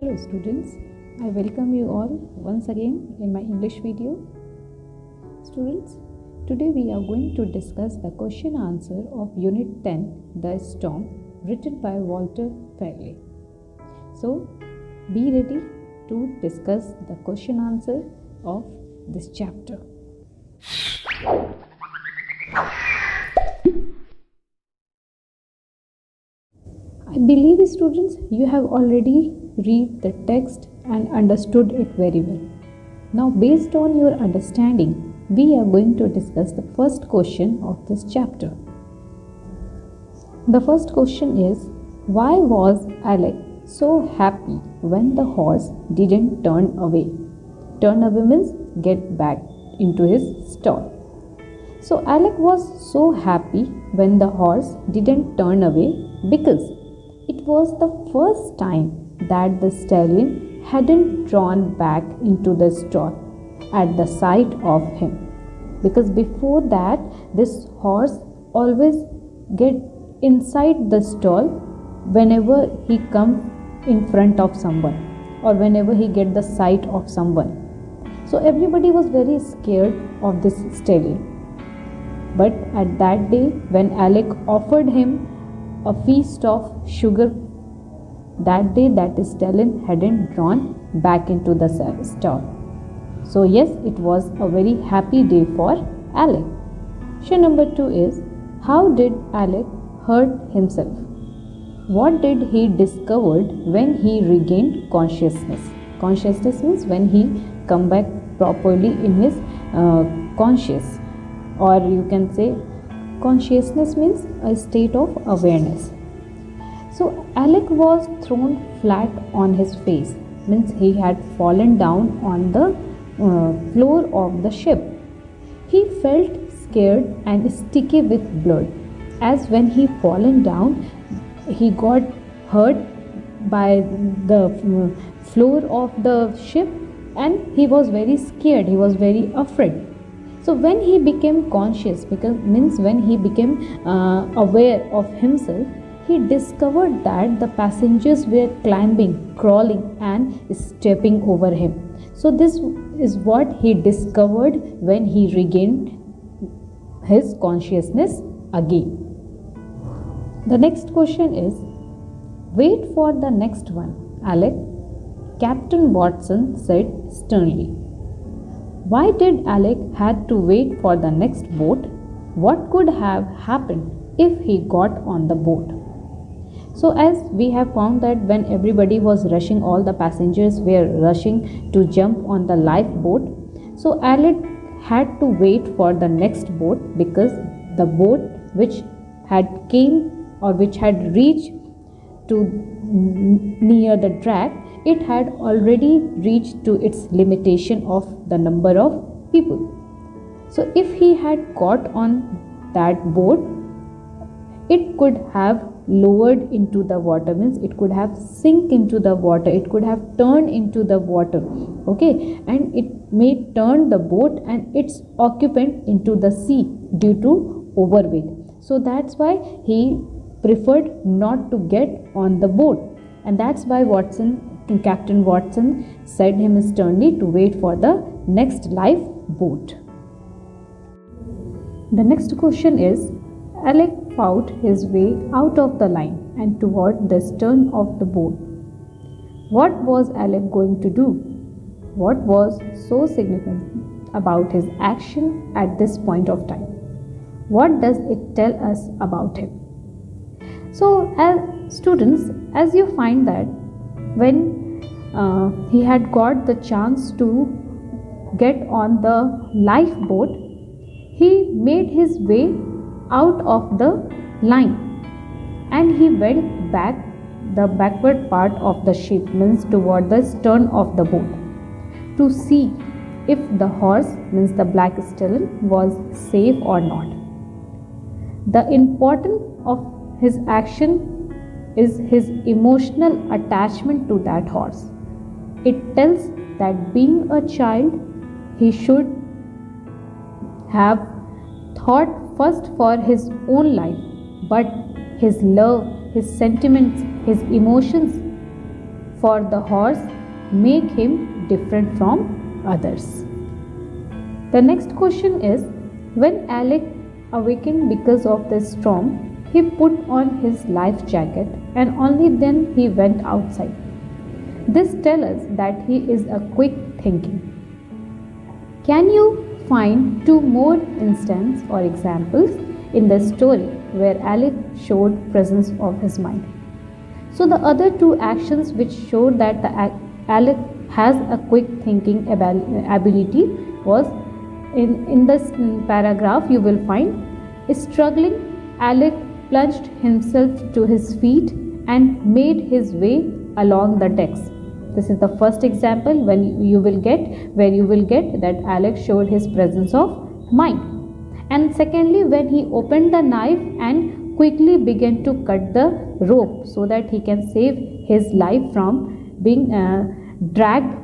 Hello students, I welcome you all once again in my English video. Students, today we are going to discuss the question answer of Unit 10, The Storm, written by Walter Fairley. So, be ready to discuss the question answer of this chapter. I believe students you have already read the text and understood it very well. Now based on your understanding, we are going to discuss the first question of this chapter. The first question is, why was Alec so happy when the horse didn't turn away? Turn away means get back into his stall. So Alec was so happy when the horse didn't turn away because it was the first time that the stallion hadn't drawn back into the stall at the sight of him. Because before that, this horse always get inside the stall whenever he comes in front of someone or whenever he get the sight of someone. So everybody was very scared of this stallion. But at that day, when Alec offered him a feast of sugar, that day that stallion hadn't drawn back into the stall. So yes, it was a very happy day for Alec. Question number 2 is, how did Alec hurt himself? What did he discovered when he regained consciousness? Consciousness means when he come back properly in his conscious, or you can say consciousness means a state of awareness. So Alec was thrown flat on his face, means he had fallen down on the floor of the ship. He felt scared and sticky with blood, as when he fallen down he got hurt by the floor of the ship, and he was very scared, he was very afraid. So when he became conscious, because means when he became aware of himself, he discovered that the passengers were climbing, crawling and stepping over him. So this is what he discovered when he regained his consciousness again. The next question is, wait for the next one, Alec, Captain Watson said sternly. Why did Alec had to wait for the next boat? What could have happened if he got on the boat? So as we have found that when everybody was rushing, all the passengers were rushing to jump on the lifeboat. So Alec had to wait for the next boat, because the boat which had came or which had reached to near the track, it had already reached to its limitation of the number of people. So if he had got on that boat, it could have lowered into the water, means it could have sink into the water, it could have turned into the water, okay, and it may turn the boat and its occupant into the sea due to overweight. So that's why he preferred not to get on the boat, and that's why Captain Watson said him sternly to wait for the next lifeboat. The next question is, Alec fought his way out of the line and toward the stern of the boat. What was Alec going to do? What was so significant about his action at this point of time? What does it tell us about him? So as students, as you find that when he had got the chance to get on the lifeboat, he made his way out of the line and he went back the backward part of the ship, means toward the stern of the boat, to see if the horse, means the black stallion, was safe or not. The importance of his action is his emotional attachment to that horse. It tells that being a child, he should have thought first for his own life, but his love, his sentiments, his emotions for the horse make him different from others? The next question is, when Alec awakened because of the storm, he put on his life jacket and only then he went outside. This tells us that he is a quick thinking. Can you find two more instances or examples in the story where Alec showed presence of his mind? So the other two actions which showed that Alec has a quick thinking ability was in this paragraph you will find, struggling, Alec plunged himself to his feet and made his way along the decks. This is the first example where you will get that Alec showed his presence of mind. And secondly, when he opened the knife and quickly began to cut the rope so that he can save his life from being dragged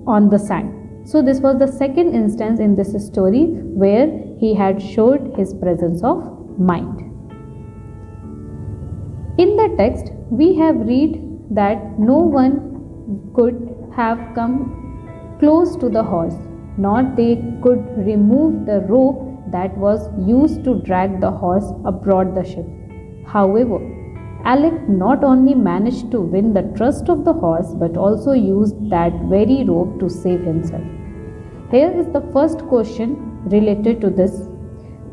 on the sand. So this was the second instance in this story where he had showed his presence of mind. In the text, we have read that no one could have come close to the horse, nor they could remove the rope that was used to drag the horse aboard the ship. However, Alec not only managed to win the trust of the horse but also used that very rope to save himself. Here is the first question related to this.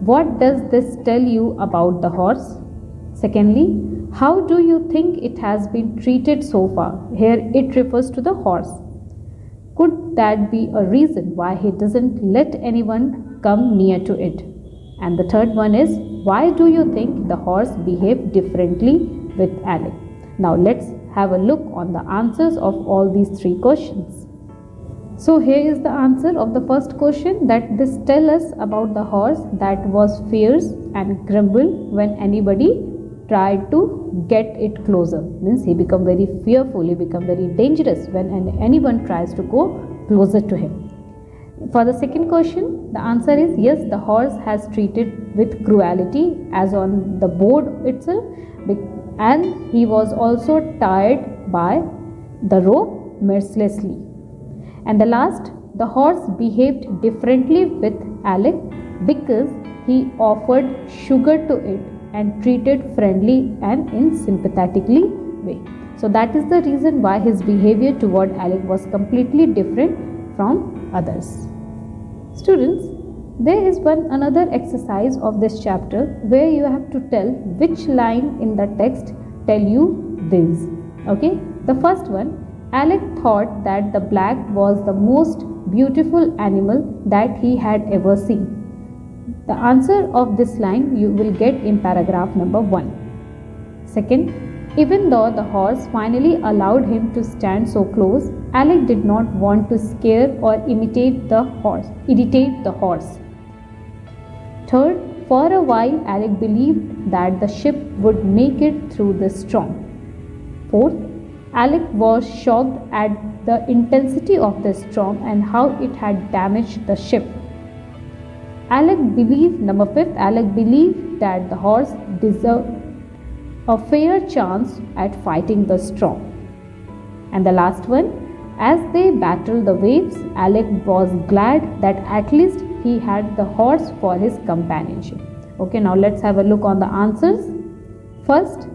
What does this tell you about the horse? Secondly, how do you think it has been treated so far? Here it refers to the horse. Could that be a reason why he doesn't let anyone come near to it? And the third one is, why do you think the horse behaved differently with Alec? Now let's have a look on the answers of all these three questions. So here is the answer of the first question, that this tells us about the horse that was fierce and grumbled when anybody tried to get it closer. Means he become very fearful, he become very dangerous when anyone tries to go closer to him. For the second question, the answer is yes, the horse has treated with cruelty as on the board itself, and he was also tied by the rope mercilessly. And the last, the horse behaved differently with Alec because he offered sugar to it and treated friendly and in sympathetically way. So that is the reason why his behavior toward Alec was completely different from others. Students, there is another exercise of this chapter where you have to tell which line in the text tell you this. Okay, the first one, Alec thought that the black was the most beautiful animal that he had ever seen. The answer of this line you will get in paragraph number 1. Second, even though the horse finally allowed him to stand so close, Alec did not want to scare or irritate the horse. Third, for a while Alec believed that the ship would make it through the storm. Fourth, Alec was shocked at the intensity of the storm and how it had damaged the ship. Number 5, Alec believed that the horse deserved a fair chance at fighting the storm. And the last one, as they battled the waves, Alec was glad that at least he had the horse for his companionship. Okay, now let's have a look on the answers. First,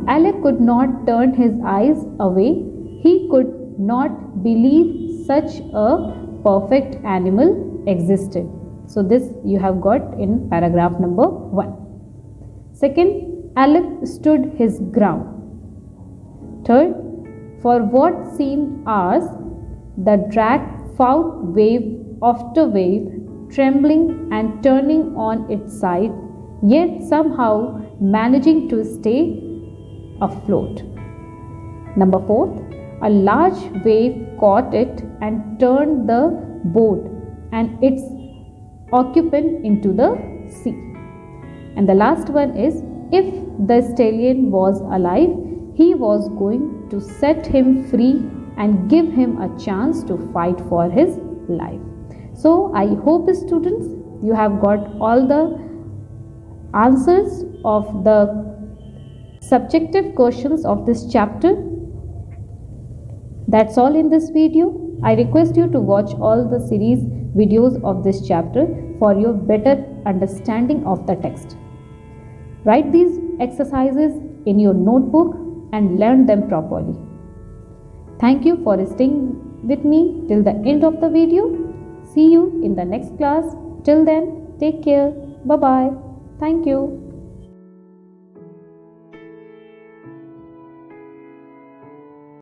Alec could not turn his eyes away. He could not believe such a perfect animal existed. So this you have got in paragraph number 1. Second, Alec stood his ground. Third, for what seemed hours, the drag fought wave after wave, trembling and turning on its side, yet somehow managing to stay afloat. Number 4, a large wave caught it and turned the boat and its occupant into the sea. And the last one is, if the stallion was alive, he was going to set him free and give him a chance to fight for his life. So I hope, students, you have got all the answers of the subjective questions of this chapter. That's all in this video. I request you to watch all the series videos of this chapter for your better understanding of the text. Write these exercises in your notebook and learn them properly. Thank you for staying with me till the end of the video. See you in the next class. Till then, take care. Bye bye. Thank you.